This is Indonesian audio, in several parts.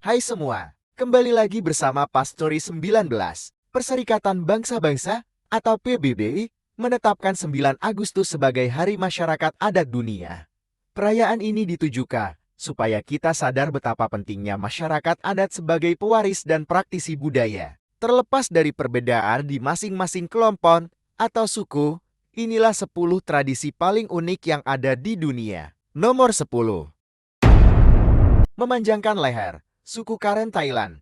Hai semua, kembali lagi bersama Pastori 19. Perserikatan Bangsa-Bangsa atau PBB menetapkan 9 Agustus sebagai Hari Masyarakat Adat Dunia. Perayaan ini ditujukan supaya kita sadar betapa pentingnya masyarakat adat sebagai pewaris dan praktisi budaya. Terlepas dari perbedaan di masing-masing kelompok atau suku, inilah 10 tradisi paling unik yang ada di dunia. Nomor 10. Memanjangkan leher. Suku Karen Thailand.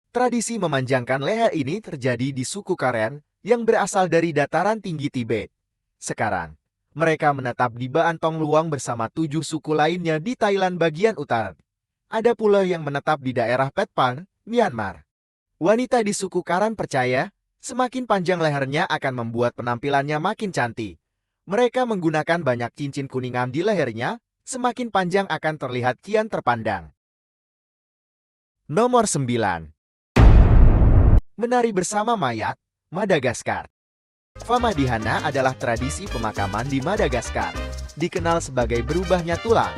Tradisi memanjangkan leher ini terjadi di suku Karen yang berasal dari dataran tinggi Tibet. Sekarang, mereka menetap di Baantong Luang bersama 7 suku lainnya di Thailand bagian utara. Ada pula yang menetap di daerah Petpang, Myanmar. Wanita di suku Karen percaya, semakin panjang lehernya akan membuat penampilannya makin cantik. Mereka menggunakan banyak cincin kuningan di lehernya, semakin panjang akan terlihat kian terpandang. Nomor 9. Menari bersama mayat, Madagaskar. Famadihana adalah tradisi pemakaman di Madagaskar, dikenal sebagai berubahnya tulang.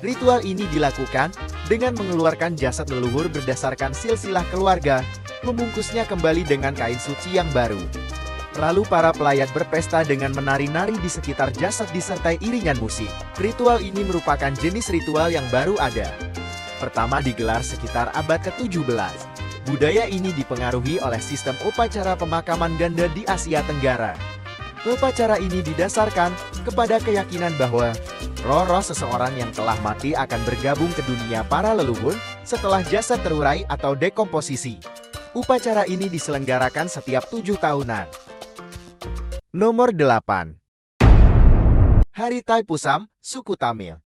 Ritual ini dilakukan dengan mengeluarkan jasad leluhur berdasarkan silsilah keluarga, membungkusnya kembali dengan kain suci yang baru. Lalu para pelayat berpesta dengan menari-nari di sekitar jasad disertai iringan musik. Ritual ini merupakan jenis ritual yang baru ada. Pertama digelar sekitar abad ke-17. Budaya ini dipengaruhi oleh sistem upacara pemakaman ganda di Asia Tenggara. Upacara ini didasarkan kepada keyakinan bahwa roh-roh seseorang yang telah mati akan bergabung ke dunia para leluhur setelah jasad terurai atau dekomposisi. Upacara ini diselenggarakan setiap 7 tahunan. Nomor 8. Hari Thaipusam, suku Tamil.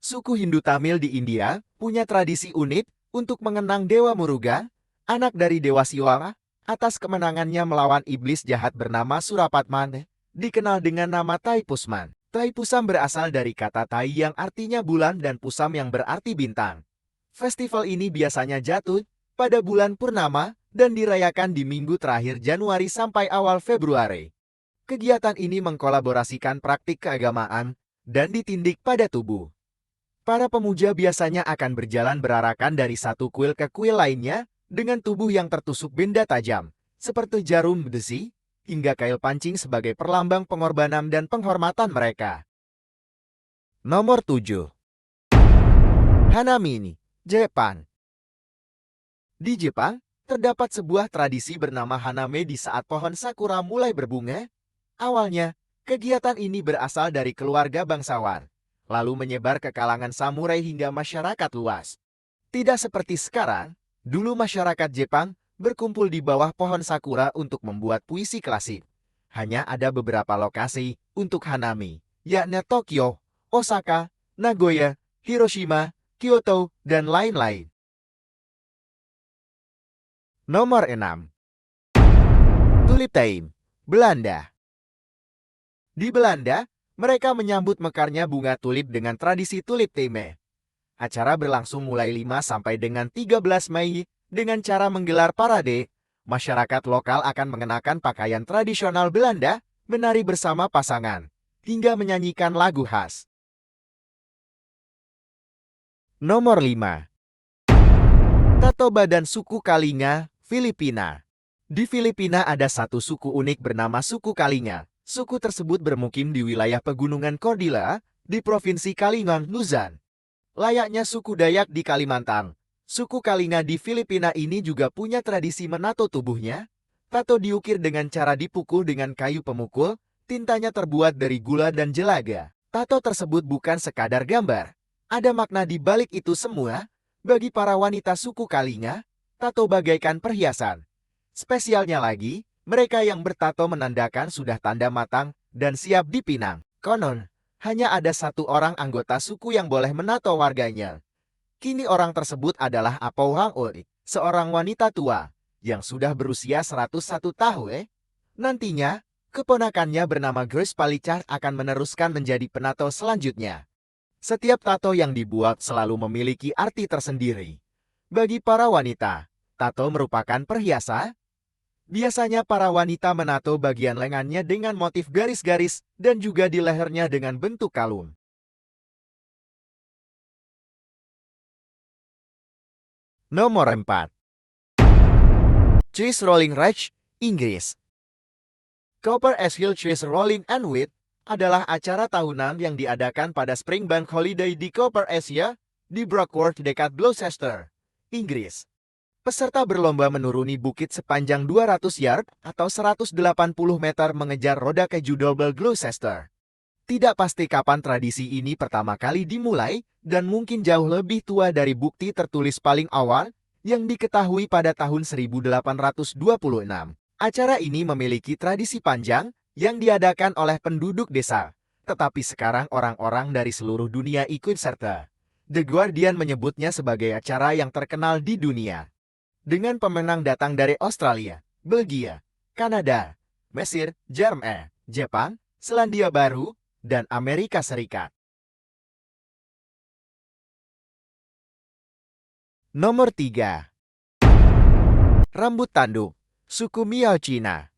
Suku Hindu Tamil di India punya tradisi unik untuk mengenang Dewa Muruga, anak dari Dewa Siwa, atas kemenangannya melawan iblis jahat bernama Surapatman, dikenal dengan nama Thaipusam. Thaipusam berasal dari kata Thai yang artinya bulan dan Pusam yang berarti bintang. Festival ini biasanya jatuh pada bulan purnama dan dirayakan di minggu terakhir Januari sampai awal Februari. Kegiatan ini mengkolaborasikan praktik keagamaan dan ditindik pada tubuh. Para pemuja biasanya akan berjalan berarakan dari satu kuil ke kuil lainnya dengan tubuh yang tertusuk benda tajam, seperti jarum besi, hingga kail pancing sebagai perlambang pengorbanan dan penghormatan mereka. Nomor 7. Hanami, Jepang. Di Jepang, terdapat sebuah tradisi bernama Haname di saat pohon sakura mulai berbunga. Awalnya, kegiatan ini berasal dari keluarga bangsawan, lalu menyebar ke kalangan samurai hingga masyarakat luas. Tidak seperti sekarang, dulu masyarakat Jepang berkumpul di bawah pohon sakura untuk membuat puisi klasik. Hanya ada beberapa lokasi untuk Hanami, yakni Tokyo, Osaka, Nagoya, Hiroshima, Kyoto, dan lain-lain. Nomor 6. Tulip Time, Belanda. Di Belanda, mereka menyambut mekarnya bunga tulip dengan tradisi Tulip Time. Acara berlangsung mulai 5 sampai dengan 13 Mei dengan cara menggelar parade. Masyarakat lokal akan mengenakan pakaian tradisional Belanda, menari bersama pasangan, hingga menyanyikan lagu khas. Nomor 5. Tato badan suku Kalinga, Filipina. Di Filipina ada satu suku unik bernama suku Kalinga. Suku tersebut bermukim di wilayah pegunungan Cordillera di Provinsi Kalimantan, Luzon. Layaknya suku Dayak di Kalimantan, suku Kalinga di Filipina ini juga punya tradisi menato tubuhnya. Tato diukir dengan cara dipukul dengan kayu pemukul, tintanya terbuat dari gula dan jelaga. Tato tersebut bukan sekadar gambar. Ada makna di balik itu semua. Bagi para wanita suku Kalinga, tato bagaikan perhiasan. Spesialnya lagi, mereka yang bertato menandakan sudah tanda matang dan siap dipinang. Konon, hanya ada satu orang anggota suku yang boleh menato warganya. Kini orang tersebut adalah Apo Hang Oi, seorang wanita tua yang sudah berusia 101 tahun. Nantinya, keponakannya bernama Grace Palicah akan meneruskan menjadi penato selanjutnya. Setiap tato yang dibuat selalu memiliki arti tersendiri. Bagi para wanita, tato merupakan perhiasan. Biasanya para wanita menato bagian lengannya dengan motif garis-garis dan juga di lehernya dengan bentuk kalung. Nomor 4. Cheese Rolling Rush, Inggris. Copper Hill Cheese Rolling and Wheat adalah acara tahunan yang diadakan pada Spring Bank Holiday di Copper Asia di Brockworth dekat Gloucester, Inggris. Peserta berlomba menuruni bukit sepanjang 200 yard atau 180 meter mengejar roda keju double Gloucester. Tidak pasti kapan tradisi ini pertama kali dimulai dan mungkin jauh lebih tua dari bukti tertulis paling awal yang diketahui pada tahun 1826. Acara ini memiliki tradisi panjang yang diadakan oleh penduduk desa, tetapi sekarang orang-orang dari seluruh dunia ikut serta. The Guardian menyebutnya sebagai acara yang terkenal di dunia. Dengan pemenang datang dari Australia, Belgia, Kanada, Mesir, Jerman, Jepang, Selandia Baru, dan Amerika Serikat. Nomor 3. Rambut tanduk, suku Miao Cina.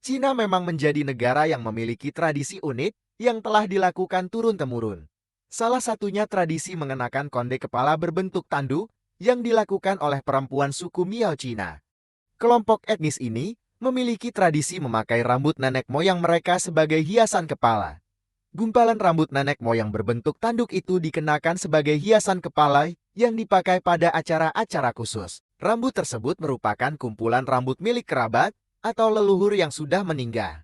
Cina memang menjadi negara yang memiliki tradisi unik yang telah dilakukan turun-temurun. Salah satunya tradisi mengenakan konde kepala berbentuk tanduk yang dilakukan oleh perempuan suku Miao Cina. Kelompok etnis ini memiliki tradisi memakai rambut nenek moyang mereka sebagai hiasan kepala. Gumpalan rambut nenek moyang berbentuk tanduk itu dikenakan sebagai hiasan kepala yang dipakai pada acara-acara khusus. Rambut tersebut merupakan kumpulan rambut milik kerabat atau leluhur yang sudah meninggal.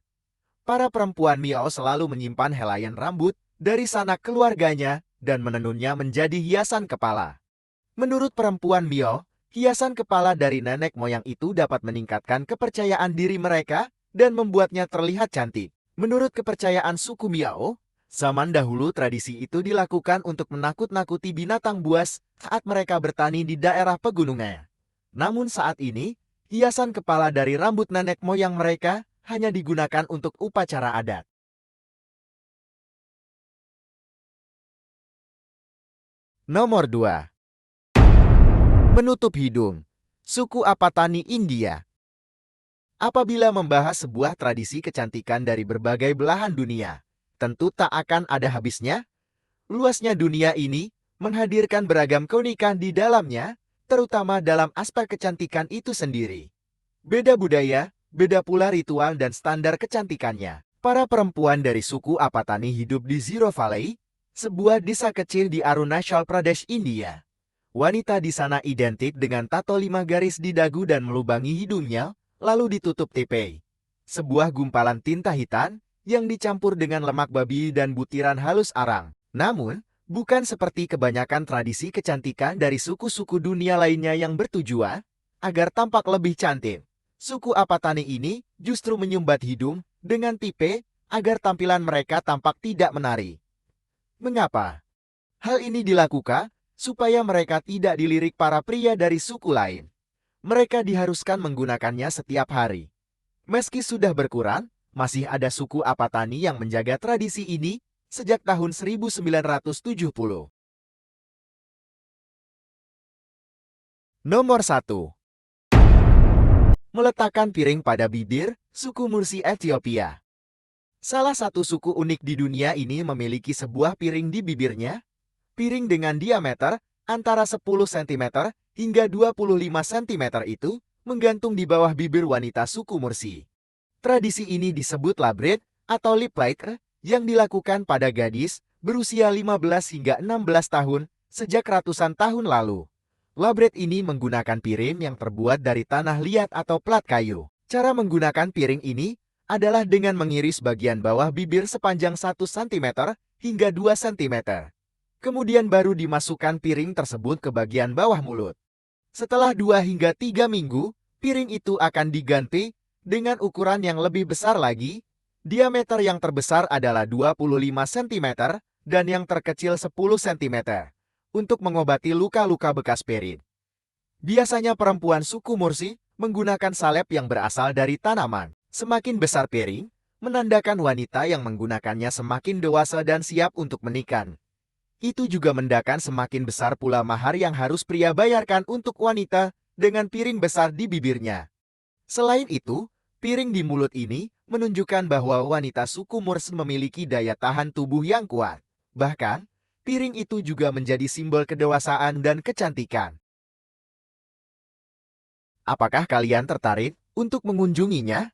Para perempuan Miao selalu menyimpan helaian rambut dari sanak keluarganya dan menenunnya menjadi hiasan kepala. Menurut perempuan Miao, hiasan kepala dari nenek moyang itu dapat meningkatkan kepercayaan diri mereka dan membuatnya terlihat cantik. Menurut kepercayaan suku Miao, zaman dahulu tradisi itu dilakukan untuk menakut-nakuti binatang buas saat mereka bertani di daerah pegunungan. Namun saat ini, hiasan kepala dari rambut nenek moyang mereka hanya digunakan untuk upacara adat. Nomor 2. Menutup hidung, suku Apatani, India. Apabila membahas sebuah tradisi kecantikan dari berbagai belahan dunia, tentu tak akan ada habisnya. Luasnya dunia ini menghadirkan beragam keunikan di dalamnya, terutama dalam aspek kecantikan itu sendiri. Beda budaya, beda pula ritual dan standar kecantikannya. Para perempuan dari suku Apatani hidup di Zero Valley, sebuah desa kecil di Arunachal Pradesh, India. Wanita di sana identik dengan tato 5 garis di dagu dan melubangi hidungnya, lalu ditutup tepe. Sebuah gumpalan tinta hitam yang dicampur dengan lemak babi dan butiran halus arang. Namun, bukan seperti kebanyakan tradisi kecantikan dari suku-suku dunia lainnya yang bertujuan agar tampak lebih cantik. Suku Apatani ini justru menyumbat hidung dengan tipe agar tampilan mereka tampak tidak menarik. Mengapa? Hal ini dilakukan supaya mereka tidak dilirik para pria dari suku lain. Mereka diharuskan menggunakannya setiap hari. Meski sudah berkurang, masih ada suku Apatani yang menjaga tradisi ini sejak tahun 1970. Nomor 1. Meletakkan piring pada bibir, suku Mursi, Ethiopia. Salah satu suku unik di dunia ini memiliki sebuah piring di bibirnya. Piring dengan diameter antara 10 cm hingga 25 cm itu menggantung di bawah bibir wanita suku Mursi. Tradisi ini disebut labret atau lip light yang dilakukan pada gadis berusia 15 hingga 16 tahun sejak ratusan tahun lalu. Labret ini menggunakan piring yang terbuat dari tanah liat atau plat kayu. Cara menggunakan piring ini adalah dengan mengiris bagian bawah bibir sepanjang 1 cm hingga 2 cm. Kemudian baru dimasukkan piring tersebut ke bagian bawah mulut. Setelah 2 hingga 3 minggu, piring itu akan diganti dengan ukuran yang lebih besar lagi. Diameter yang terbesar adalah 25 cm dan yang terkecil 10 cm untuk mengobati luka-luka bekas piring. Biasanya perempuan suku Mursi menggunakan salep yang berasal dari tanaman. Semakin besar piring, menandakan wanita yang menggunakannya semakin dewasa dan siap untuk menikah. Itu juga menandakan semakin besar pula mahar yang harus pria bayarkan untuk wanita dengan piring besar di bibirnya. Selain itu, piring di mulut ini menunjukkan bahwa wanita suku Murs memiliki daya tahan tubuh yang kuat. Bahkan, piring itu juga menjadi simbol kedewasaan dan kecantikan. Apakah kalian tertarik untuk mengunjunginya?